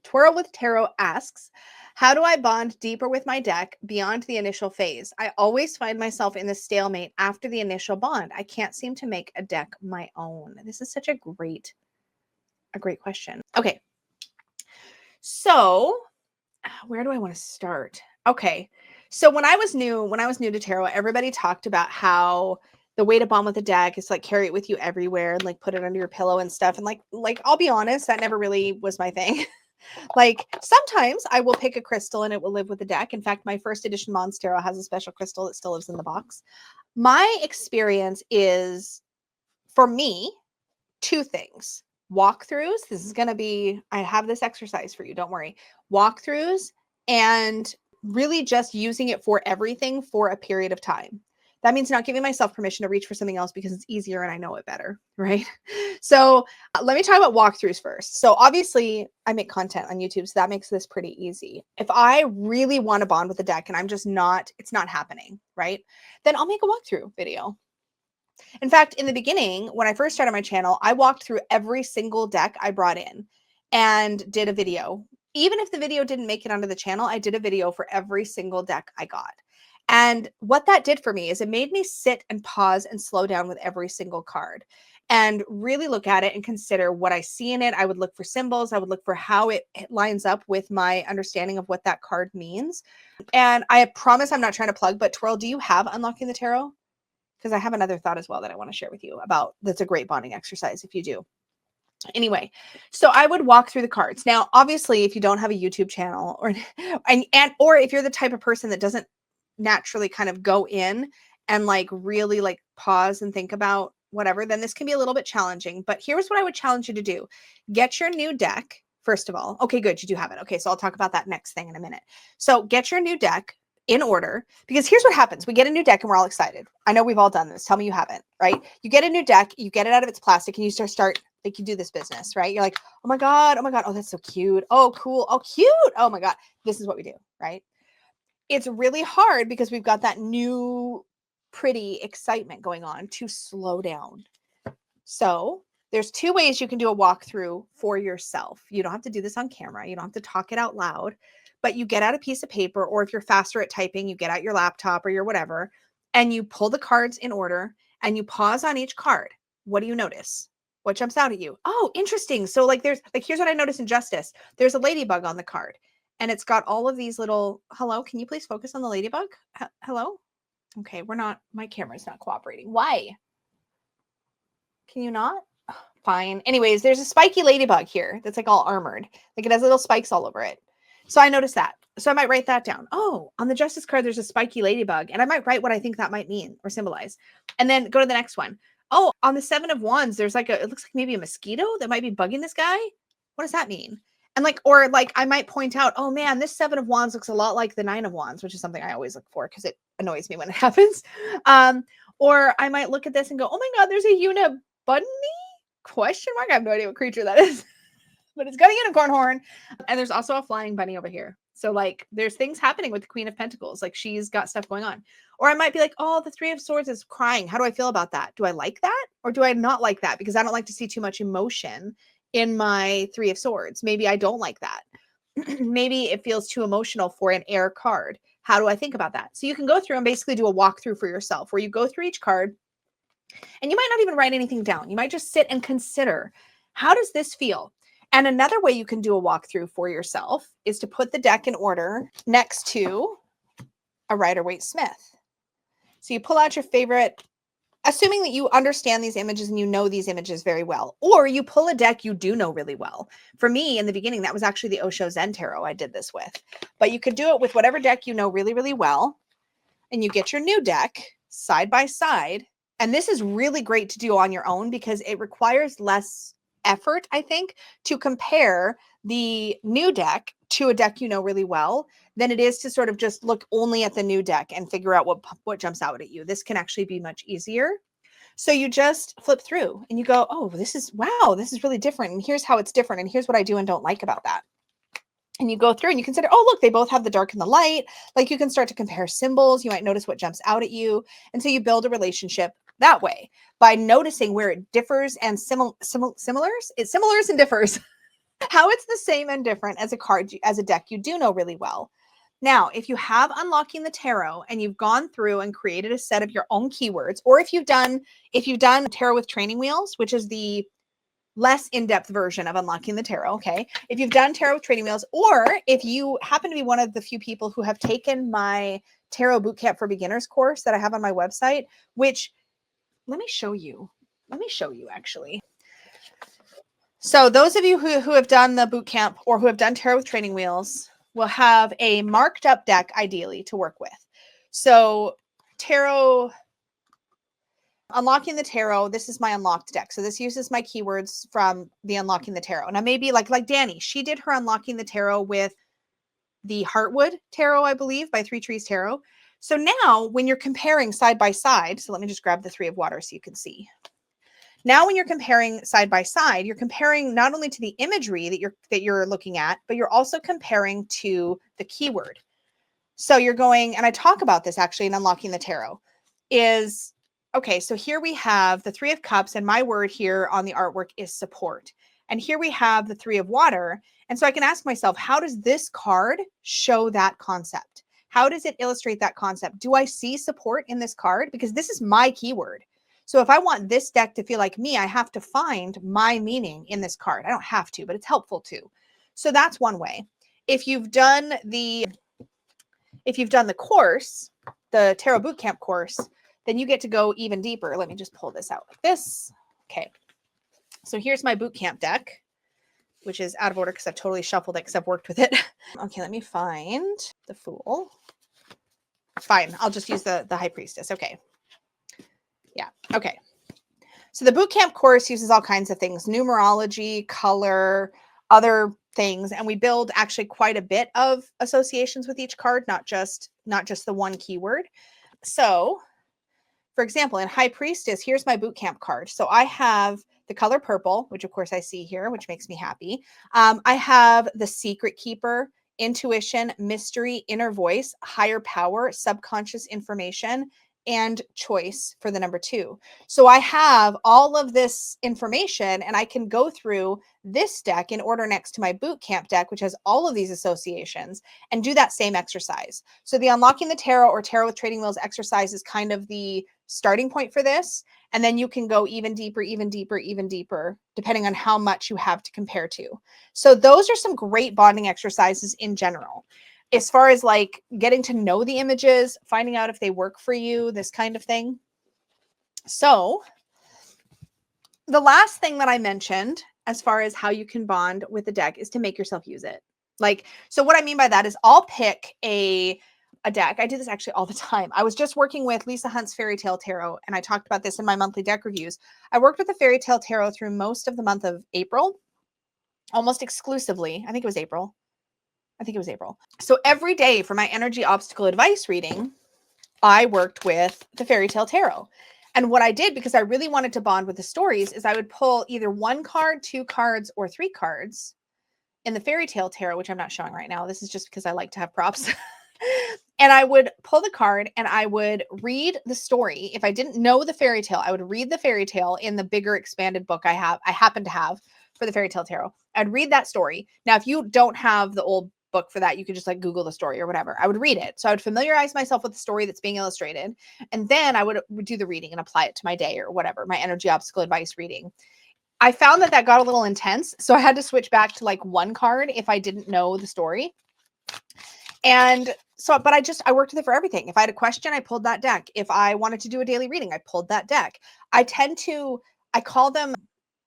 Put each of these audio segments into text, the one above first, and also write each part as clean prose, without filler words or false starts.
Twirl with Tarot asks, how do I bond deeper with my deck beyond the initial phase? I always find myself in the stalemate after the initial bond. I can't seem to make a deck my own. This is such a great question. Okay. So where do I want to start? Okay. So when I was new to tarot, everybody talked about how the way to bond with a deck is to, like, carry it with you everywhere and like put it under your pillow and stuff. And like I'll be honest, that never really was my thing. Like sometimes I will pick a crystal and it will live with the deck. In fact, my first edition Mons Tarot has a special crystal that still lives in the box. My experience is, for me, two things. Walkthroughs. This is going to be, I have this exercise for you. Don't worry. Walkthroughs and really just using it for everything for a period of time. That means not giving myself permission to reach for something else because it's easier and I know it better, right? So let me talk about walkthroughs first. So obviously I make content on YouTube, so that makes this pretty easy. If I really want to bond with the deck and I'm just not, it's not happening, right? Then I'll make a walkthrough video. In fact, in the beginning, when I first started my channel, I walked through every single deck I brought in and did a video. Even if the video didn't make it onto the channel, I did a video for every single deck I got. And what that did for me is it made me sit and pause and slow down with every single card and really look at it and consider what I see in it. I would look for symbols. I would look for how it lines up with my understanding of what that card means. And I promise I'm not trying to plug, but Twirl, do you have Unlocking the Tarot? Because I have another thought as well that I want to share with you about, that's a great bonding exercise if you do. Anyway, so I would walk through the cards. Now, obviously, if you don't have a YouTube channel or if you're the type of person that doesn't naturally kind of go in and like really like pause and think about whatever, then this can be a little bit challenging. But here's what I would challenge you to do. Get your new deck, first of all. Okay, good. You do have it. Okay, so I'll talk about that next thing in a minute. So get your new deck in order, because here's what happens. We get a new deck and we're all excited. I know we've all done this. Tell me you haven't, right? You get a new deck, you get it out of its plastic and you start like, you do this business, right? You're like, oh my God, oh, that's so cute. Oh, cool. Oh, cute. Oh my God. This is what we do, right? It's really hard because we've got that new pretty excitement going on to slow down. So there's two ways you can do a walkthrough for yourself. You don't have to do this on camera. You don't have to talk it out loud, but you get out a piece of paper, or if you're faster at typing, you get out your laptop or your whatever, and you pull the cards in order and you pause on each card. What do you notice? What jumps out at you? Oh, interesting. So like here's what I noticed in Justice. There's a ladybug on the card and it's got all of these little, hello, can you please focus on the ladybug? Hello? Okay, my camera's not cooperating. Why? Can you not? Fine. Anyways, there's a spiky ladybug here that's like all armored. Like it has little spikes all over it. So I noticed that. So I might write that down. Oh, on the Justice card, there's a spiky ladybug. And I might write what I think that might mean or symbolize. And then go to the next one. Oh, on the 7 of Wands, there's like it looks like maybe a mosquito that might be bugging this guy. What does that mean? And or I might point out, oh man, this 7 of Wands looks a lot like the 9 of Wands, which is something I always look for because it annoys me when it happens. Or I might look at this and go, oh my God, there's a unibunny? Question mark? I have no idea what creature that is. But it's got a unicorn horn. And there's also a flying bunny over here. So like there's things happening with the Queen of Pentacles. Like she's got stuff going on. Or I might be like, oh, the 3 of Swords is crying. How do I feel about that? Do I like that? Or do I not like that? Because I don't like to see too much emotion in my 3 of Swords. Maybe I don't like that. Maybe it feels too emotional for an air card. How do I think about that? So you can go through and basically do a walkthrough for yourself where you go through each card and you might not even write anything down. You might just sit and consider, how does this feel? And another way you can do a walkthrough for yourself is to put the deck in order next to a Rider-Waite-Smith. So you pull out your favorite, assuming that you understand these images and you know these images very well, or you pull a deck you do know really well. For me, in the beginning, that was actually the Osho Zen Tarot I did this with. But you could do it with whatever deck you know really, really well. And you get your new deck side by side. And this is really great to do on your own because it requires less effort, I think, to compare the new deck to a deck you know really well than it is to sort of just look only at the new deck and figure out what jumps out at you. This can actually be much easier. So you just flip through and you go, oh, this is really different. And here's how it's different. And here's what I do and don't like about that. And you go through and you consider, oh, look, they both have the dark and the light. Like you can start to compare symbols. You might notice what jumps out at you. And so you build a relationship that way by noticing where it differs and similars and differs. How it's the same and different as a card, as a deck you do know really well. Now, if you have Unlocking the Tarot and you've gone through and created a set of your own keywords, or if you've done Tarot with Training Wheels, which is the less in-depth version of Unlocking the Tarot, okay? If you've done Tarot with Training Wheels, or if you happen to be one of the few people who have taken my Tarot Bootcamp for Beginners course that I have on my website, which, let me show you actually. So those of you who have done the bootcamp or who have done Tarot with Training Wheels will have a marked up deck ideally to work with. So Tarot, Unlocking the Tarot, this is my unlocked deck. So this uses my keywords from the Unlocking the Tarot. Now maybe like Danny, she did her Unlocking the Tarot with the Heartwood Tarot, I believe, by Three Trees Tarot. So now when you're comparing side by side, so let me just grab the Three of Water so you can see. Now, when you're comparing side by side, you're comparing not only to the imagery that you're looking at, but you're also comparing to the keyword. So you're going, and I talk about this actually in Unlocking the Tarot, is, okay, so here we have the Three of Cups, and my word here on the artwork is support. And here we have the Three of Water. And so I can ask myself, how does this card show that concept? How does it illustrate that concept? Do I see support in this card? Because this is my keyword. So if I want this deck to feel like me, I have to find my meaning in this card. I don't have to, but it's helpful to. So that's one way. If you've done the course, the Tarot Bootcamp course, then you get to go even deeper. Let me just pull this out like this. Okay. So here's my bootcamp deck, which is out of order because I've totally shuffled it because I've worked with it. Okay, let me find the Fool. Fine, I'll just use the High Priestess. Okay. Yeah, okay. So the bootcamp course uses all kinds of things, numerology, color, other things, and we build actually quite a bit of associations with each card, not just the one keyword. So, for example, in High Priestess, here's my bootcamp card. So I have the color purple, which of course I see here, which makes me happy. I have the Secret Keeper, Intuition, Mystery, Inner Voice, Higher Power, Subconscious Information, and Choice for the number 2. So I have all of this information, and I can go through this deck in order next to my bootcamp deck, which has all of these associations, and do that same exercise. So the Unlocking the Tarot or Tarot with Training Wheels exercise is kind of the starting point for this. And then you can go even deeper, even deeper, even deeper, depending on how much you have to compare to. So those are some great bonding exercises in general. As far as like getting to know the images, finding out if they work for you, this kind of thing. So the last thing that I mentioned as far as how you can bond with the deck is to make yourself use it. Like, so what I mean by that is I'll pick a deck. I do this actually all the time. I was just working with Lisa Hunt's Fairy Tale Tarot, and I talked about this in my monthly deck reviews. I worked with the Fairy Tale Tarot through most of the month of April, almost exclusively. I think it was April. So every day for my energy obstacle advice reading, I worked with the Fairy Tale Tarot. And what I did, because I really wanted to bond with the stories, is I would pull either 1 card, 2 cards, or 3 cards in the Fairy Tale Tarot, which I'm not showing right now. This is just because I like to have props. And I would pull the card and I would read the story. If I didn't know the fairy tale, I would read the fairy tale in the bigger expanded book I happen to have for the Fairy Tale Tarot. I'd read that story. Now, if you don't have the old book for that, you could just like Google the story or whatever. I would read it. So I would familiarize myself with the story that's being illustrated. And then I would do the reading and apply it to my day or whatever, my energy obstacle advice reading. I found that got a little intense. So I had to switch back to like 1 card if I didn't know the story. And so, but I worked with it for everything. If I had a question, I pulled that deck. If I wanted to do a daily reading, I pulled that deck. I call them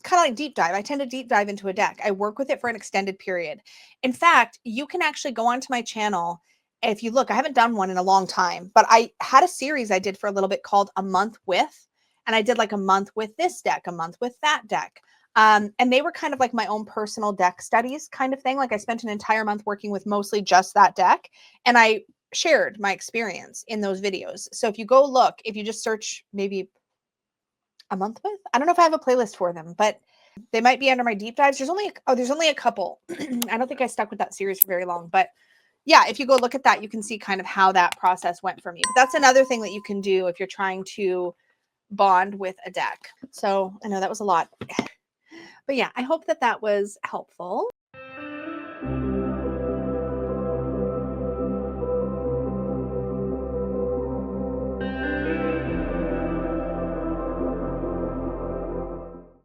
kind of like deep dive. I tend to deep dive into a deck. I work with it for an extended period. In fact, you can actually go onto my channel. If you look, I haven't done one in a long time, but I had a series I did for a little bit called A Month With, and I did like a month with this deck, a month with that deck. And they were kind of like my own personal deck studies kind of thing. Like I spent an entire month working with mostly just that deck, and I shared my experience in those videos. So if you go look, if you just search maybe A Month With, I don't know if I have a playlist for them, but they might be under my deep dives. There's only a couple. I don't think I stuck with that series for very long, but yeah, if you go look at that, you can see kind of how that process went for me. But that's another thing that you can do if you're trying to bond with a deck. So I know that was a lot. But yeah, I hope that was helpful.